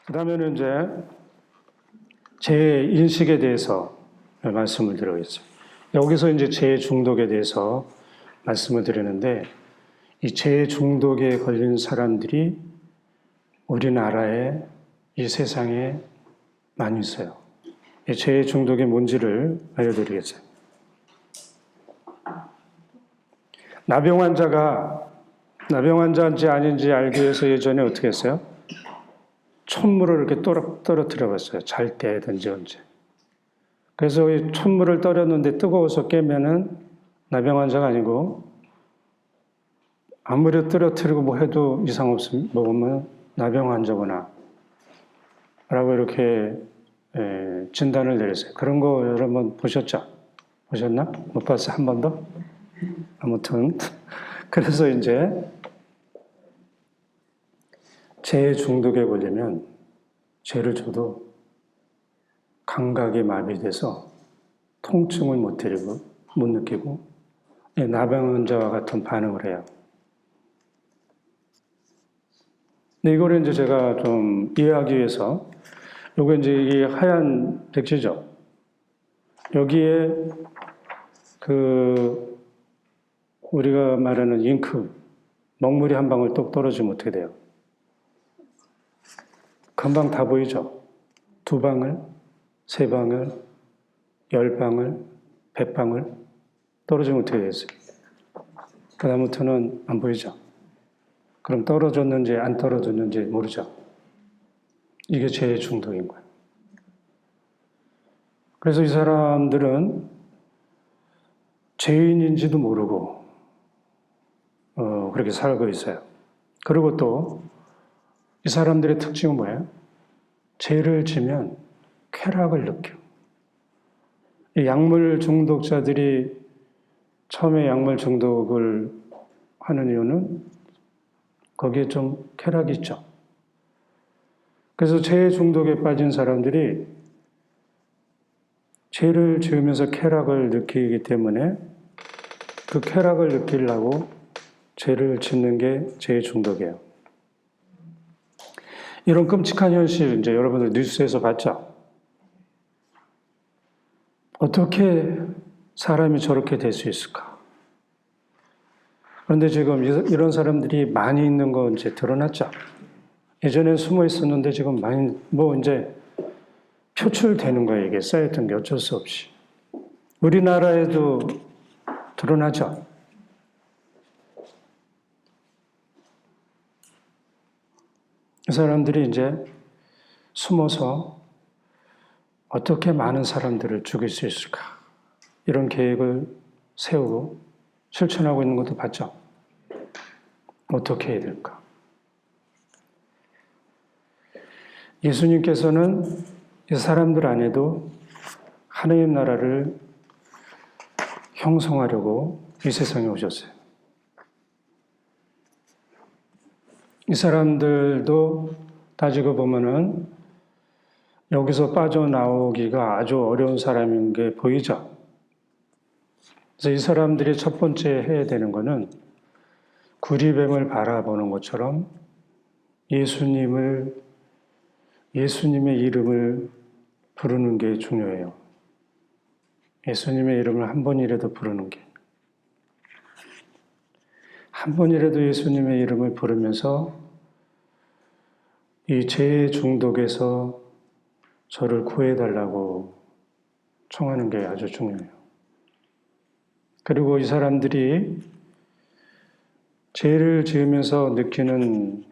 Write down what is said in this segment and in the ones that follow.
그 다음에는 이제 제 인식에 대해서 말씀을 드리겠습니다. 여기서 이제 재 중독에 대해서 말씀을 드리는데, 이 재 중독에 걸린 사람들이 우리나라에, 이 세상에 많이 있어요. 이 재 중독이 뭔지를 알려드리겠어요. 나병 환자인지 아닌지 알기 위해서 예전에 어떻게 했어요? 촛물을 이렇게 떨어뜨려 봤어요. 잘 때든지 언제. 그래서 이 촛물을 떨었는데 뜨거워서 깨면은 나병 환자가 아니고, 아무리 떨어뜨리고 뭐 해도 이상 없으면 먹으면 나병 환자구나 라고 이렇게 진단을 내렸어요. 그런 거 여러분 보셨죠? 보셨나? 못 봤어요? 한 번 더? 아무튼 그래서 이제 재 중독에 걸리면 죄를 줘도 감각이 마비돼서 통증을 못 느끼고 나병 환자와 같은 반응을 해요. 근데 이거를 이제 제가 좀 이해하기 위해서, 요거 이제 이 하얀 백지죠. 여기에 우리가 말하는 잉크, 먹물이 한 방울 똑 떨어지면 어떻게 돼요? 금방 다 보이죠? 2방울, 3방울, 10방울, 100방울 떨어지면 어떻게 되겠어요? 그 다음부터는 안 보이죠? 그럼 떨어졌는지 안 떨어졌는지 모르죠? 이게 재 중독인 거예요. 그래서 이 사람들은 죄인인지도 모르고 그렇게 살고 있어요. 그리고 또 이 사람들의 특징은 뭐예요? 죄를 지면 쾌락을 느껴. 이 약물 중독자들이 처음에 약물 중독을 하는 이유는 거기에 좀 쾌락이 있죠. 그래서 죄 중독에 빠진 사람들이 죄를 지으면서 쾌락을 느끼기 때문에 그 쾌락을 느끼려고 죄를 짓는 게 죄 중독이에요. 이런 끔찍한 현실 이제 여러분들 뉴스에서 봤죠? 어떻게 사람이 저렇게 될 수 있을까? 그런데 지금 이런 사람들이 많이 있는 거 이제 드러났죠? 예전엔 숨어 있었는데 지금 많이 이제 표출되는 거예요. 이게 쌓였던 게 어쩔 수 없이. 우리나라에도 드러나죠? 이 사람들이 이제 숨어서 어떻게 많은 사람들을 죽일 수 있을까? 이런 계획을 세우고 실천하고 있는 것도 봤죠? 어떻게 해야 될까? 예수님께서는 이 사람들 안에도 하나님 나라를 형성하려고 이 세상에 오셨어요. 이 사람들도 따지고 보면은 여기서 빠져나오기가 아주 어려운 사람인 게 보이죠? 그래서 이 사람들이 첫 번째 해야 되는 거는 구리뱀을 바라보는 것처럼 예수님의 이름을 부르는 게 중요해요. 예수님의 이름을 한 번이라도 부르는 게. 한 번이라도 예수님의 이름을 부르면서 이 죄 중독에서 저를 구해달라고 청하는 게 아주 중요해요. 그리고 이 사람들이 죄를 지으면서 느끼는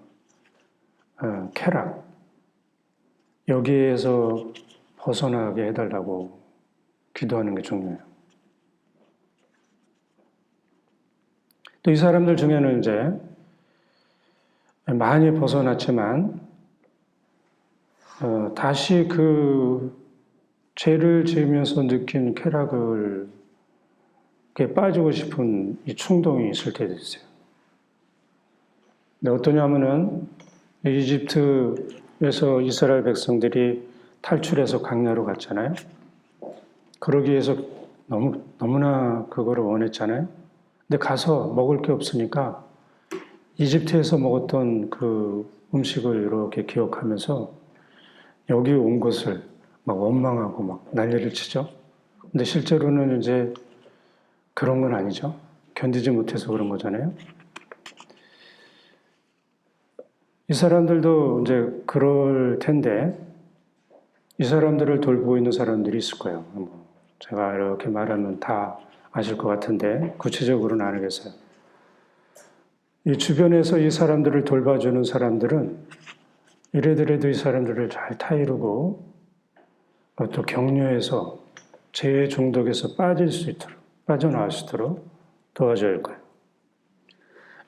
쾌락, 여기에서 벗어나게 해달라고 기도하는 게 중요해요. 또 이 사람들 중에는 이제 많이 벗어났지만 다시 그 죄를 지으면서 느낀 쾌락을 빠지고 싶은 이 충동이 있을 때도 있어요. 근데 어떠냐면은 이집트에서 이스라엘 백성들이 탈출해서 광야로 갔잖아요. 그러기 위해서 너무나 그거를 원했잖아요. 근데 가서 먹을 게 없으니까 이집트에서 먹었던 그 음식을 이렇게 기억하면서 여기 온 것을 막 원망하고 막 난리를 치죠. 근데 실제로는 이제 그런 건 아니죠. 견디지 못해서 그런 거잖아요. 이 사람들도 이제 그럴 텐데 이 사람들을 돌보고 있는 사람들이 있을 거예요. 제가 이렇게 말하면 다 아실 것 같은데 구체적으로는 안 하겠어요. 이 주변에서 이 사람들을 돌봐주는 사람들은 이래저래도 이 사람들을 잘 타이르고 또 격려해서 죄의 중독에서 빠질 수 있도록, 빠져나올 수 있도록 도와줘야 할 거예요.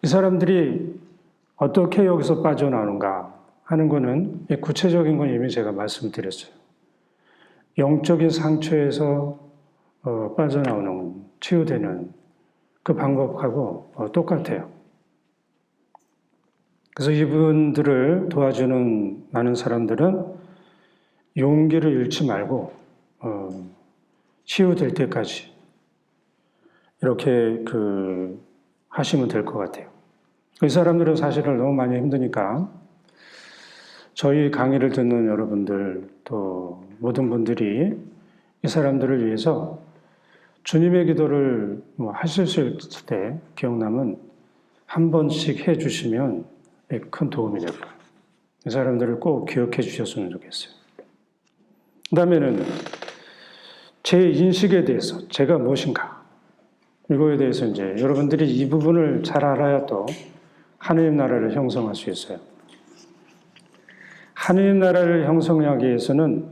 이 사람들이 어떻게 여기서 빠져나오는가 하는 거는 구체적인 건 이미 제가 말씀드렸어요. 영적인 상처에서 빠져나오는, 치유되는 그 방법하고 똑같아요. 그래서 이분들을 도와주는 많은 사람들은 용기를 잃지 말고 치유될 때까지 이렇게 하시면 될 것 같아요. 이 사람들은 사실은 너무 많이 힘드니까 저희 강의를 듣는 여러분들 또 모든 분들이 이 사람들을 위해서 주님의 기도를 하실 수 있을 때 기억나면 한 번씩 해주시면 큰 도움이 될 거예요. 이 사람들을 꼭 기억해 주셨으면 좋겠어요. 그 다음에는 제 인식에 대해서 제가 무엇인가 이거에 대해서 이제 여러분들이 이 부분을 잘 알아야 또 하느님 나라를 형성할 수 있어요. 하느님 나라를 형성하기 위해서는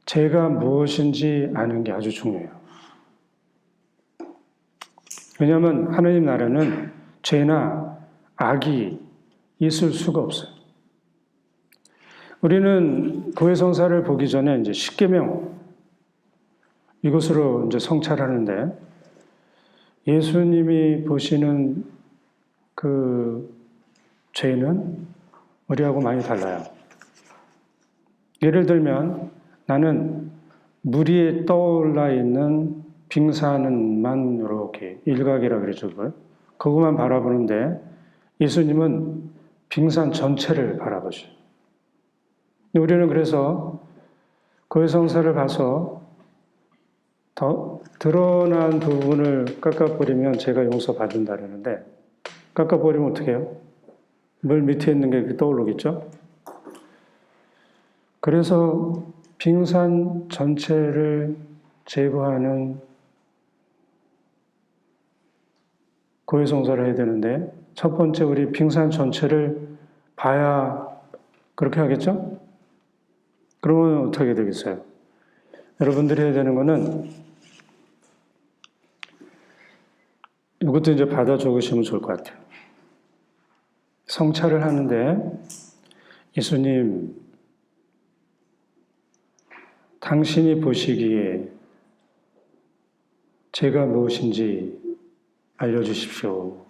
제가 무엇인지 아는 게 아주 중요해요. 왜냐하면 하느님 나라는 죄나 악이 있을 수가 없어요. 우리는 교회 성사를 보기 전에 이제 십계명 이것으로 이제 성찰하는데 예수님이 보시는 그 죄는 우리하고 많이 달라요. 예를 들면 나는 물 위에 떠올라 있는 빙산만 이렇게 일각이라 그러죠. 그것만 바라보는데 예수님은 빙산 전체를 바라보셔요. 우리는 그래서 교회 성사를 봐서 더 드러난 부분을 깎아버리면 제가 용서받는다 그러는데 깎아버리면 어떻게 해요? 물 밑에 있는 게 떠오르겠죠? 그래서 빙산 전체를 제거하는 교회 성사를 해야 되는데 첫 번째 우리 빙산 전체를 봐야 그렇게 하겠죠? 그러면 어떻게 되겠어요? 여러분들이 해야 되는 거는 이것도 이제 받아 적으시면 좋을 것 같아요. 성찰을 하는데 예수님, 당신이 보시기에 제가 무엇인지 알려주십시오.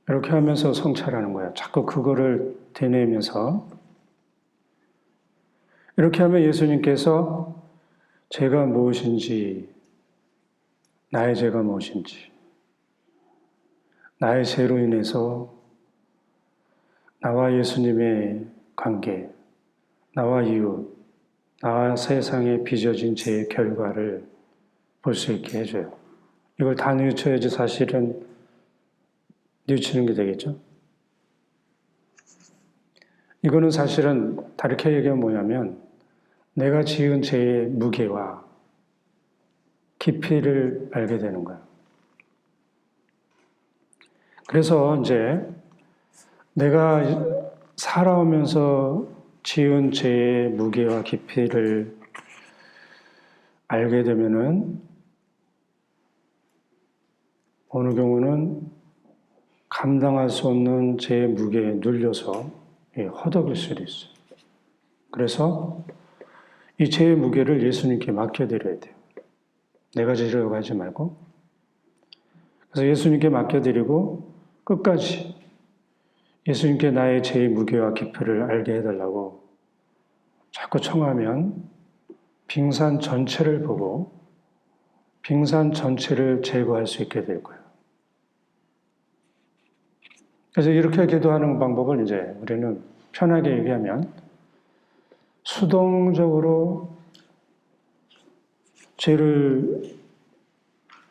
이렇게 하면서 성찰하는 거예요. 자꾸 그거를 되뇌면서 이렇게 하면 예수님께서 제가 무엇인지, 나의 죄가 무엇인지, 나의 죄로 인해서 나와 예수님의 관계, 나와 이웃, 나와 세상에 빚어진 죄의 결과를 볼 수 있게 해줘요. 이걸 다 뉘우쳐야지 사실은 뉘우치는 게 되겠죠. 이거는 사실은 다르게 얘기하면 뭐냐면 내가 지은 죄의 무게와 깊이를 알게 되는 거예요. 그래서 이제 내가 살아오면서 지은 죄의 무게와 깊이를 알게 되면은 어느 경우는 감당할 수 없는 죄의 무게에 눌려서 허덕일 수도 있어요. 그래서 이 죄의 무게를 예수님께 맡겨드려야 돼요. 내가 지려고 하지 말고. 그래서 예수님께 맡겨드리고 끝까지 예수님께 나의 죄의 무게와 깊이를 알게 해달라고 자꾸 청하면 빙산 전체를 보고 빙산 전체를 제거할 수 있게 될 거예요. 그래서 이렇게 기도하는 방법을 이제 우리는 편하게 얘기하면 수동적으로 죄를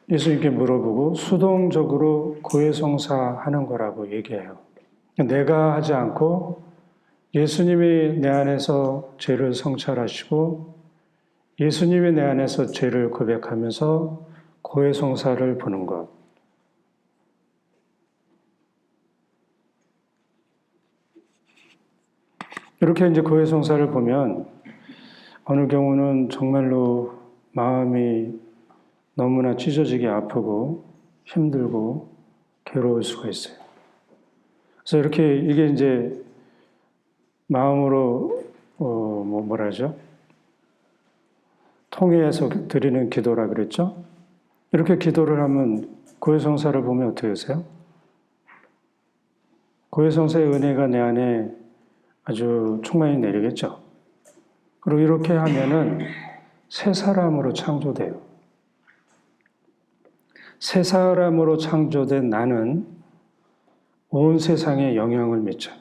예수님께 물어보고 수동적으로 고해성사하는 거라고 얘기해요. 내가 하지 않고 예수님이 내 안에서 죄를 성찰하시고 예수님이 내 안에서 죄를 고백하면서 고해성사를 보는 것. 이렇게 이제 고해성사를 보면 어느 경우는 정말로 마음이 너무나 찢어지게 아프고 힘들고 괴로울 수가 있어요. 그래서 이렇게 이게 이제 마음으로 뭐라 하죠? 통해서 드리는 기도라 그랬죠? 이렇게 기도를 하면 고해성사를 보면 어떻게 되세요? 고해성사의 은혜가 내 안에 아주 충만히 내리겠죠? 그리고 이렇게 하면은 새 사람으로 창조돼요. 새 사람으로 창조된 나는 온 세상에 영향을 미쳐요.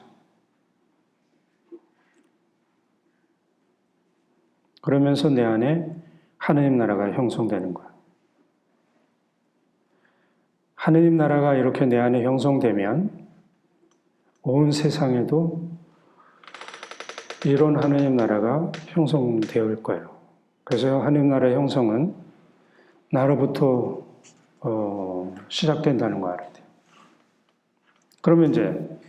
그러면서 내 안에 하느님 나라가 형성되는 거예요. 하느님 나라가 이렇게 내 안에 형성되면 온 세상에도 이런 하느님 나라가 형성되어 거예요. 그래서 하느님 나라의 형성은 나로부터 시작된다는 거 알아야 돼요. 그러면 이제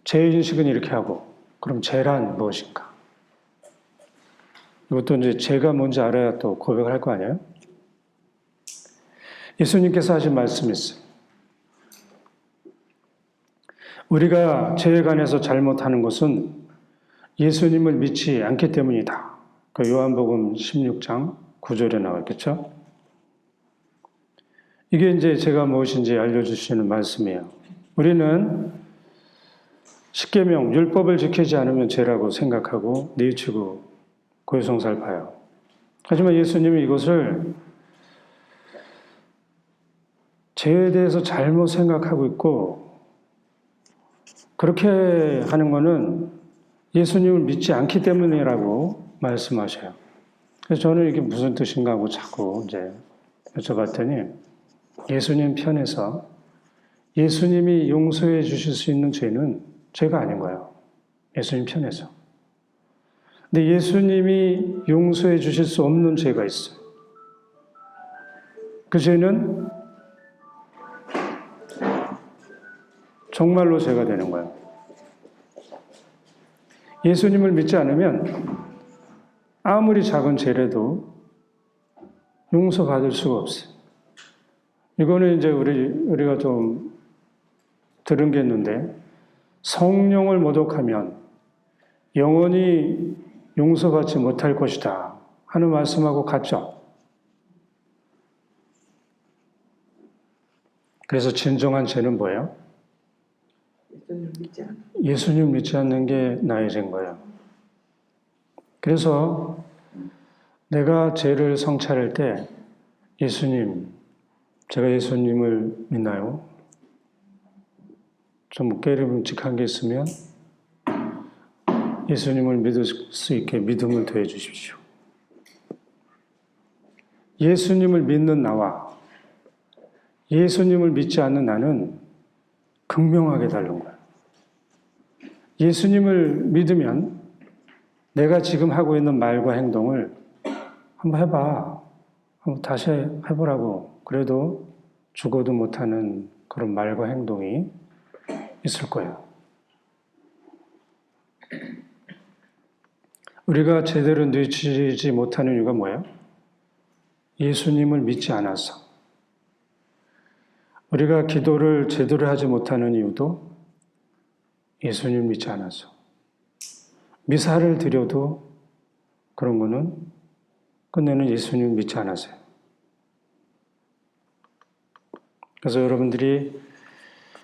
죄인식은 이렇게 하고 그럼 죄란 무엇인가? 이것도 이제 죄가 뭔지 알아야 또 고백을 할 거 아니에요? 예수님께서 하신 말씀이 있어요. 우리가 죄에 관해서 잘못하는 것은 예수님을 믿지 않기 때문이다. 그 요한복음 16장 9절에 나와 있겠죠? 이게 이제 제가 무엇인지 알려주시는 말씀이에요. 우리는 십계명, 율법을 지키지 않으면 죄라고 생각하고 뉘우치고 고해성사를 봐요. 하지만 예수님이 이것을 죄에 대해서 잘못 생각하고 있고 그렇게 하는 것은 예수님을 믿지 않기 때문이라고 말씀하셔요. 그래서 저는 이게 무슨 뜻인가 하고 자꾸 이제 여쭤봤더니 예수님 편에서 예수님이 용서해 주실 수 있는 죄는 죄가 아닌 거예요. 예수님 편에서. 근데 예수님이 용서해 주실 수 없는 죄가 있어요. 그 죄는 정말로 죄가 되는 거예요. 예수님을 믿지 않으면 아무리 작은 죄라도 용서받을 수가 없어요. 이거는 이제 우리가 좀 들은 게 있는데 성령을 모독하면 영원히 용서받지 못할 것이다 하는 말씀하고 같죠. 그래서 진정한 죄는 뭐예요? 예수님 믿지 않는 게 나의 죄인 거예요. 그래서 내가 죄를 성찰할 때 예수님, 제가 예수님을 믿나요? 좀 깨름직한 게 있으면 예수님을 믿을 수 있게 믿음을 더해 주십시오. 예수님을 믿는 나와 예수님을 믿지 않는 나는 극명하게 다른 거예요. 예수님을 믿으면 내가 지금 하고 있는 말과 행동을 한번 해봐. 한번 다시 해보라고. 그래도 죽어도 못하는 그런 말과 행동이 있을 거예요. 우리가 제대로 뉘우치지 못하는 이유가 뭐예요? 예수님을 믿지 않아서. 우리가 기도를 제대로 하지 못하는 이유도 예수님을 믿지 않아서. 미사를 드려도 그런 거는 끝내는 예수님을 믿지 않아서요. 그래서 여러분들이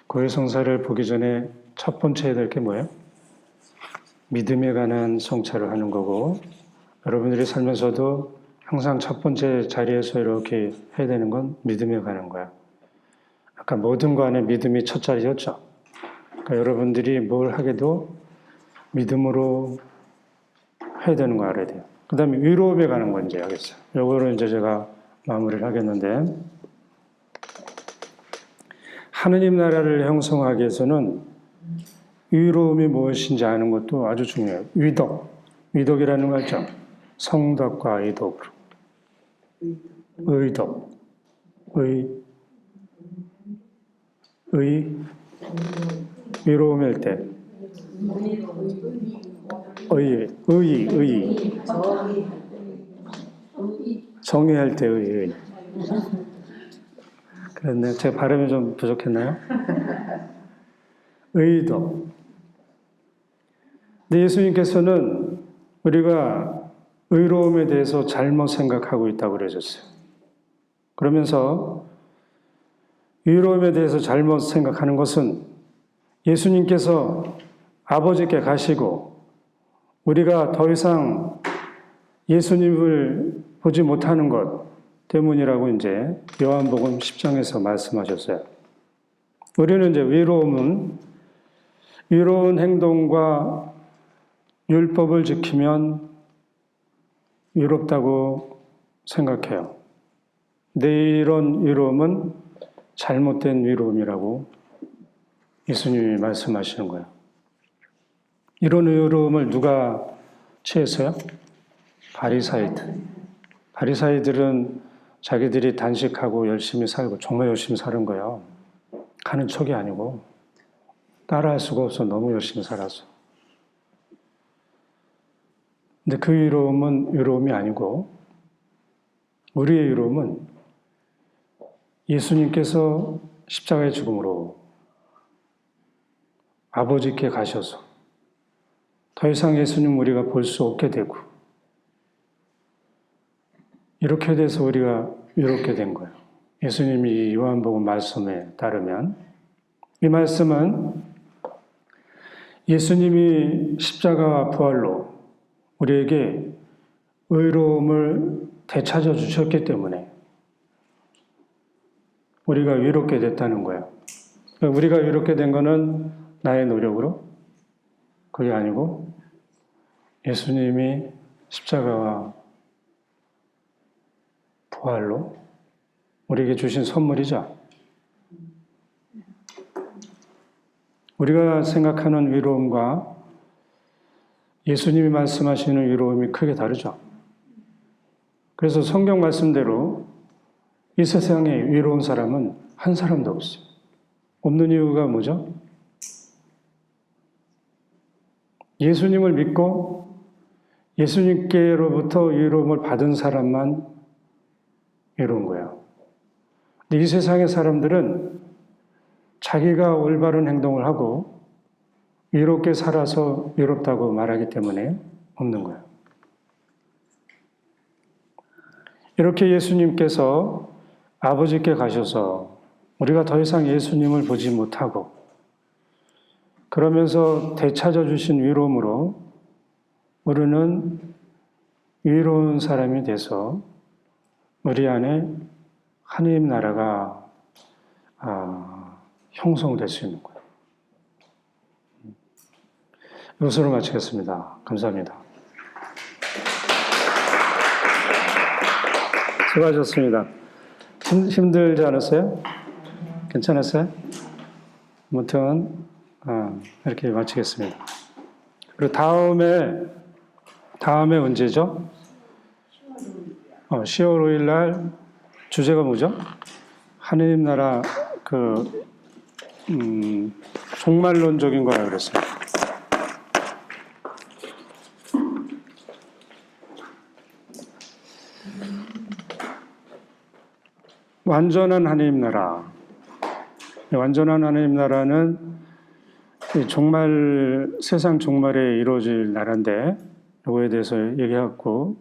고해성사를 보기 전에 첫 번째 해야 될 게 뭐예요? 믿음에 관한 성찰을 하는 거고, 여러분들이 살면서도 항상 첫 번째 자리에서 이렇게 해야 되는 건 믿음에 관한 거야. 아까 모든 거 안에 믿음이 첫 자리였죠. 그러니까 여러분들이 뭘 하게도 믿음으로 해야 되는 거 알아야 돼요. 그 다음에 위로움에 관한 거 이제 하겠어요. 요거를 이제 제가 마무리를 하겠는데, 하느님 나라를 형성하기 위해서는 위로움이 무엇인지 아는 것도 아주 중요해요. 위덕이라는 거 알죠? 성덕과 의덕으로. 의덕. 위로움일 때. 정의할 때 의. 그랬네. 제가 발음이 좀 부족했나요? 의덕. 근데 예수님께서는 우리가 의로움에 대해서 잘못 생각하고 있다고 그러셨어요. 그러면서 의로움에 대해서 잘못 생각하는 것은 예수님께서 아버지께 가시고 우리가 더 이상 예수님을 보지 못하는 것 때문이라고 이제 요한복음 10장에서 말씀하셨어요. 우리는 이제 위로운 행동과 율법을 지키면 위롭다고 생각해요. 근데 이런 위로움은 잘못된 위로움이라고 예수님이 말씀하시는 거예요. 이런 위로움을 누가 취했어요? 바리사이들은 자기들이 단식하고 열심히 살고 정말 열심히 사는 거예요. 가는 척이 아니고 따라할 수가 없어. 너무 열심히 살았어. 근데 그 위로움은 위로움이 아니고 우리의 위로움은 예수님께서 십자가의 죽음으로 아버지께 가셔서 더 이상 예수님 우리가 볼 수 없게 되고 이렇게 돼서 우리가 위롭게 된 거예요. 예수님이 요한복음 말씀에 따르면 이 말씀은 예수님이 십자가와 부활로 우리에게 의로움을 되찾아 주셨기 때문에 우리가 위롭게 됐다는 거예요. 우리가 위롭게 된 거는 나의 노력으로 그게 아니고 예수님이 십자가와 부활로 우리에게 주신 선물이죠. 우리가 생각하는 위로움과 예수님이 말씀하시는 위로움이 크게 다르죠. 그래서 성경 말씀대로 이 세상에 위로운 사람은 한 사람도 없어요. 없는 이유가 뭐죠? 예수님을 믿고 예수님께로부터 위로움을 받은 사람만 위로운 거예요. 근데 이 세상의 사람들은 자기가 올바른 행동을 하고 위롭게 살아서 위롭다고 말하기 때문에 없는 거예요. 이렇게 예수님께서 아버지께 가셔서 우리가 더 이상 예수님을 보지 못하고 그러면서 되찾아 주신 위로움으로 우리는 위로운 사람이 돼서 우리 안에 하나님 나라가 형성될 수 있는 거예요. 이것으로 마치겠습니다. 감사합니다. 수고하셨습니다. 힘들지 않았어요? 괜찮았어요? 아무튼 이렇게 마치겠습니다. 그리고 다음에 언제죠? 10월 5일 날 주제가 뭐죠? 하느님 나라 종말론적인 거라 그랬어요. 완전한 하느님 나라. 완전한 하느님 나라는 세상 종말에 이루어질 나라인데, 이거에 대해서 얘기하고,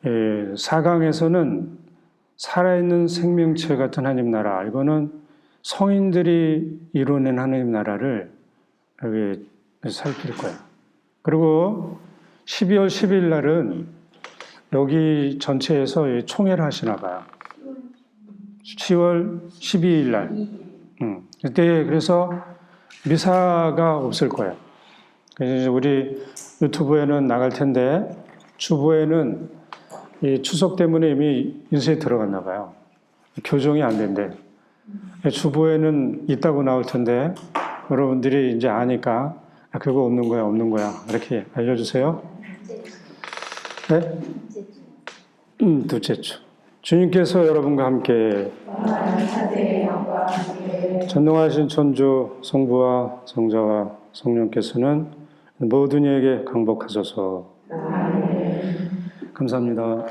4강에서는 살아있는 생명체 같은 하느님 나라, 이거는 성인들이 이루어낸 하느님 나라를 여기 살필 거예요. 그리고 12월 10일 날은 여기 전체에서 총회를 하시나 봐요. 10월 12일 날. 그때 그래서 미사가 없을 거예요. 그래서 이제 우리 유튜브에는 나갈 텐데 주보에는 이 추석 때문에 이미 인쇄에 들어갔나 봐요. 교정이 안 된대. 주보에는 있다고 나올 텐데 여러분들이 이제 아니까 그거 없는 거야, 없는 거야. 이렇게 알려주세요. 네? 둘째 주. 주님께서 여러분과 함께 전능하신 천주 성부와 성자와 성령께서는 모든 이에게 강복하소서. 감사합니다.